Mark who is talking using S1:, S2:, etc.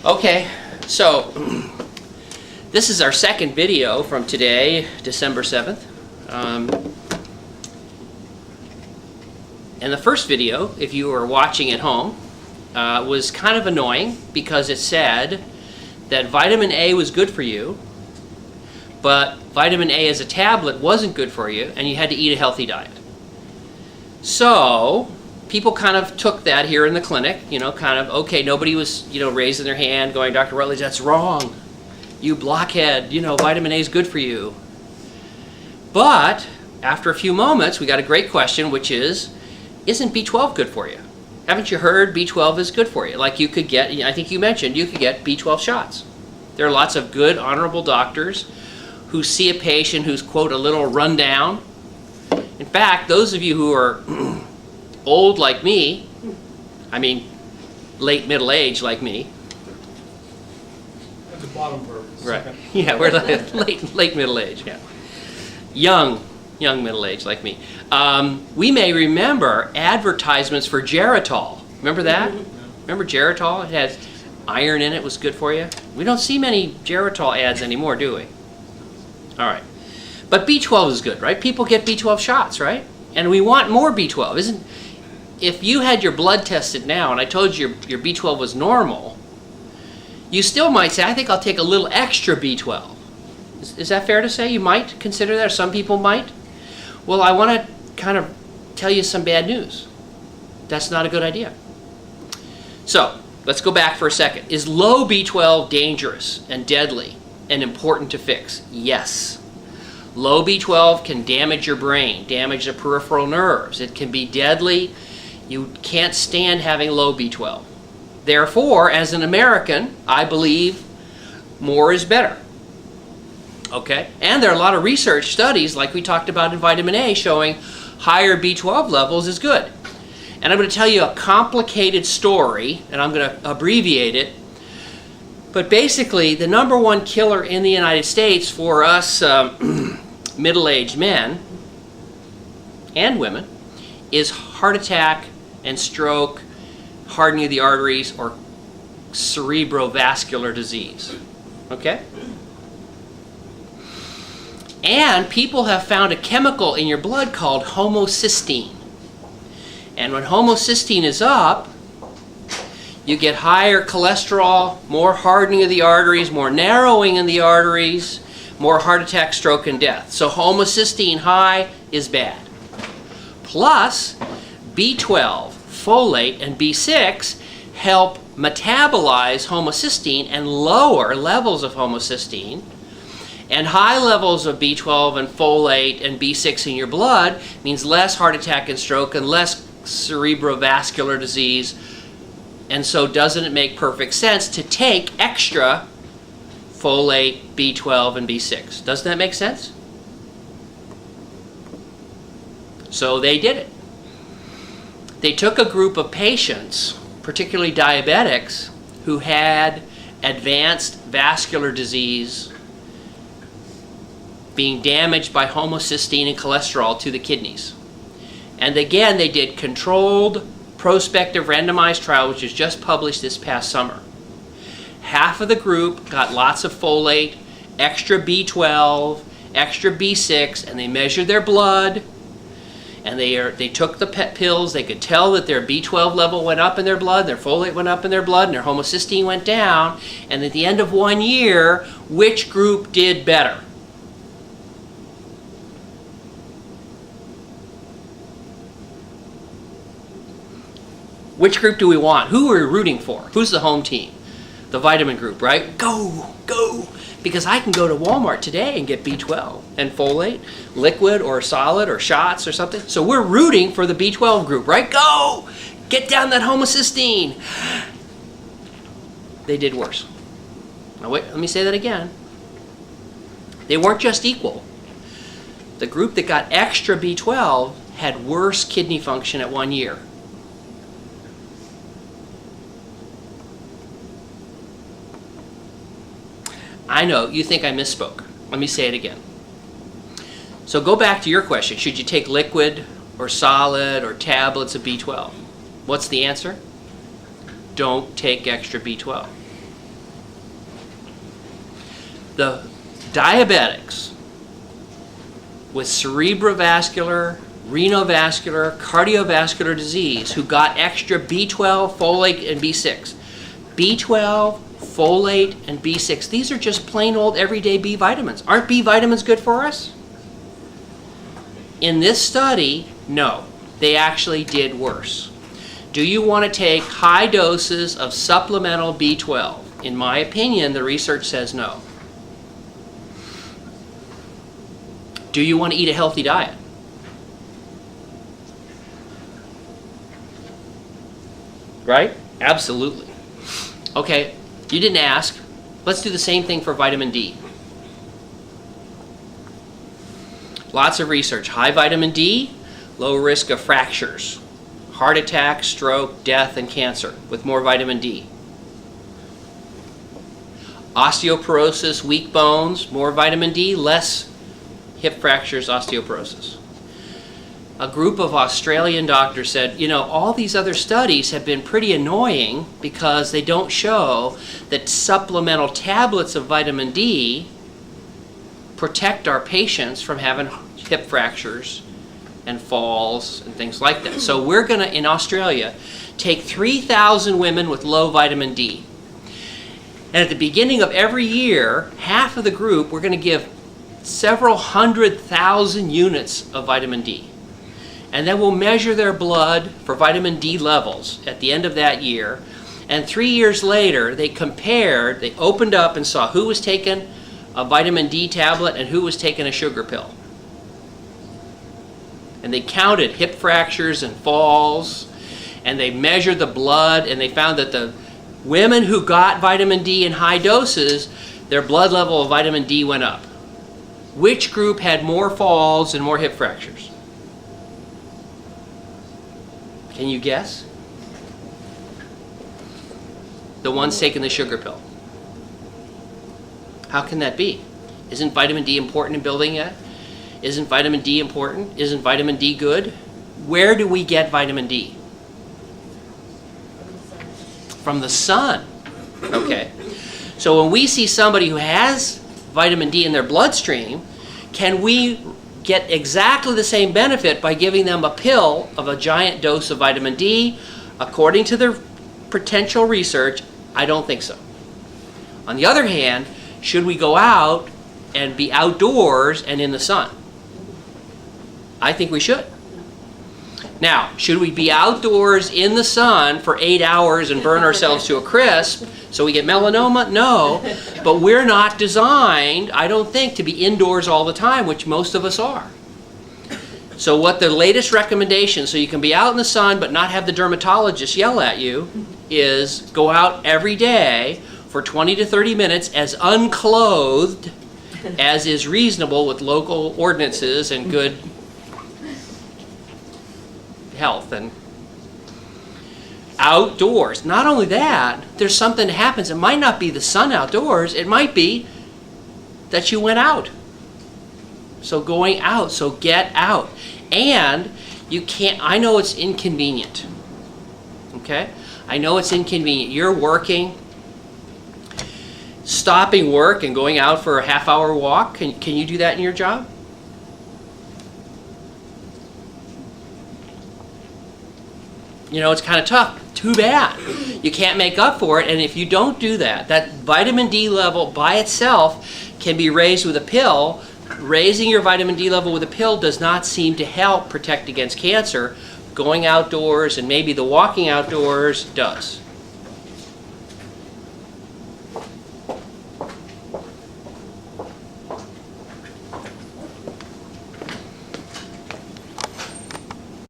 S1: Okay, so this is our second video from today, December 7th. And the first video, if you were watching at home, was kind of annoying because it said that vitamin A was good for you, but vitamin A as a tablet wasn't good for you, and you had to eat a healthy diet. So people kind of took that here in the clinic, okay, nobody was, raising their hand going, Dr. Rutledge, that's wrong. You blockhead, vitamin A is good for you. But after a few moments, we got a great question, which is, isn't B12 good for you? Haven't you heard B12 is good for you? Like you could get, I think you mentioned, you could get B12 shots. There are lots of good, honorable doctors who see a patient who's, quote, a little rundown. In fact, those of you who are old like me, I mean, late middle age like me.
S2: At the bottom part.
S1: Right. Yeah, we're late middle age. Yeah. Young middle age like me. We may remember advertisements for Geritol. Remember that? Remember Geritol? It had iron in it. Was good for you. We don't see many Geritol ads anymore, do we? All right. But B12 is good, right? People get B12 shots, right? And we want more B12. If you had your blood tested now and I told you your B12 was normal, you still might say, I think I'll take a little extra B12. Is that fair to say? You might consider that, or some people might? Well, I want to kind of tell you some bad news. That's not a good idea. So, let's go back for a second. Is low B12 dangerous and deadly and important to fix? Yes. Low B12 can damage your brain, damage the peripheral nerves. It can be deadly. You can't stand having low B12. Therefore, as an American, I believe more is better. Okay? And there are a lot of research studies, like we talked about in vitamin A, showing higher B12 levels is good. And I'm going to tell you a complicated story, and I'm going to abbreviate it. But basically, the number one killer in the United States for us middle-aged men and women is heart attack and stroke, hardening of the arteries, or cerebrovascular disease. Okay? And people have found a chemical in your blood called homocysteine. And when homocysteine is up, you get higher cholesterol, more hardening of the arteries, more narrowing in the arteries, more heart attack, stroke, and death. So homocysteine high is bad. Plus, B12, folate, and B6 help metabolize homocysteine and lower levels of homocysteine. And high levels of B12 and folate and B6 in your blood means less heart attack and stroke and less cerebrovascular disease. And so doesn't it make perfect sense to take extra folate, B12, and B6? Doesn't that make sense? So they did it. They took a group of patients, particularly diabetics, who had advanced vascular disease being damaged by homocysteine and cholesterol to the kidneys. And again, they did controlled prospective randomized trial, which was just published this past summer. Half of the group got lots of folate, extra B12, extra B6, and they measured their blood, and they took the PET pills. They could tell that their B12 level went up in their blood, their folate went up in their blood, and their homocysteine went down. And at the end of 1 year, which group did better? Which group do we want? Who are we rooting for? Who's the home team? The vitamin group, right? Go, go. Because I can go to Walmart today and get B12 and folate, liquid or solid or shots or something. So we're rooting for the B12 group, right? Go! Get down that homocysteine. They did worse. Now wait, let me say that again. They weren't just equal. The group that got extra B12 had worse kidney function at 1 year. I know, you think I misspoke. Let me say it again. So go back to your question. Should you take liquid or solid or tablets of B12? What's the answer? don't take extra B12. The diabetics with cerebrovascular, renovascular, cardiovascular disease who got extra B12, folate, and B6. B12, folate, and B6. These are just plain old everyday B vitamins. Aren't B vitamins good for us? In this study, no. They actually did worse. Do you want to take high doses of supplemental B12? In my opinion, the research says no. Do you want to eat a healthy diet? Right? Absolutely. Okay, you didn't ask. Let's do the same thing for vitamin D. Lots of research. High vitamin D, low risk of fractures, heart attack, stroke, death, and cancer with more vitamin D. Osteoporosis, weak bones, more vitamin D, less hip fractures, osteoporosis. A group of Australian doctors said, you know, all these other studies have been pretty annoying because they don't show that supplemental tablets of vitamin D protect our patients from having hip fractures and falls and things like that. So we're going to, in Australia, take 3,000 women with low vitamin D. And at the beginning of every year, half of the group, we're going to give several 100,000 units of vitamin D. And then we'll measure their blood for vitamin D levels at the end of that year. And 3 years later, they compared, they opened up and saw who was taking a vitamin D tablet and who was taking a sugar pill. And they counted hip fractures and falls, and they measured the blood, and they found that the women who got vitamin D in high doses, their blood level of vitamin D went up. Which group had more falls and more hip fractures? Can you guess? The ones taking the sugar pill. How can that be? Isn't vitamin D important in building it? Isn't vitamin D important? Isn't vitamin D good? Where do we get vitamin D? From the sun. Okay. So when we see somebody who has vitamin D in their bloodstream, can we get exactly the same benefit by giving them a pill of a giant dose of vitamin D? According to the potential research, I don't think so. On the other hand, should we go out and be outdoors and in the sun? I think we should. Now, should we be outdoors in the sun for 8 hours and burn ourselves to a crisp so we get melanoma? No. But we're not designed, I don't think, to be indoors all the time, which most of us are. So what the latest recommendation, so you can be out in the sun but not have the dermatologist yell at you, is go out every day for 20 to 30 minutes as unclothed as is reasonable with local ordinances and good health and outdoors. Not only that, there's something that happens. It might not be the sun outdoors. It might be that you went out. So going out, so get out. And you can't, I know it's inconvenient. Okay? I know it's inconvenient. You're working, stopping work and going out for a half-hour walk. Can you do that in your job? You know, it's kind of tough. Too bad. You can't make up for it, and if you don't do that, that vitamin D level by itself can be raised with a pill. Raising your vitamin D level with a pill does not seem to help protect against cancer. Going outdoors and maybe the walking outdoors does.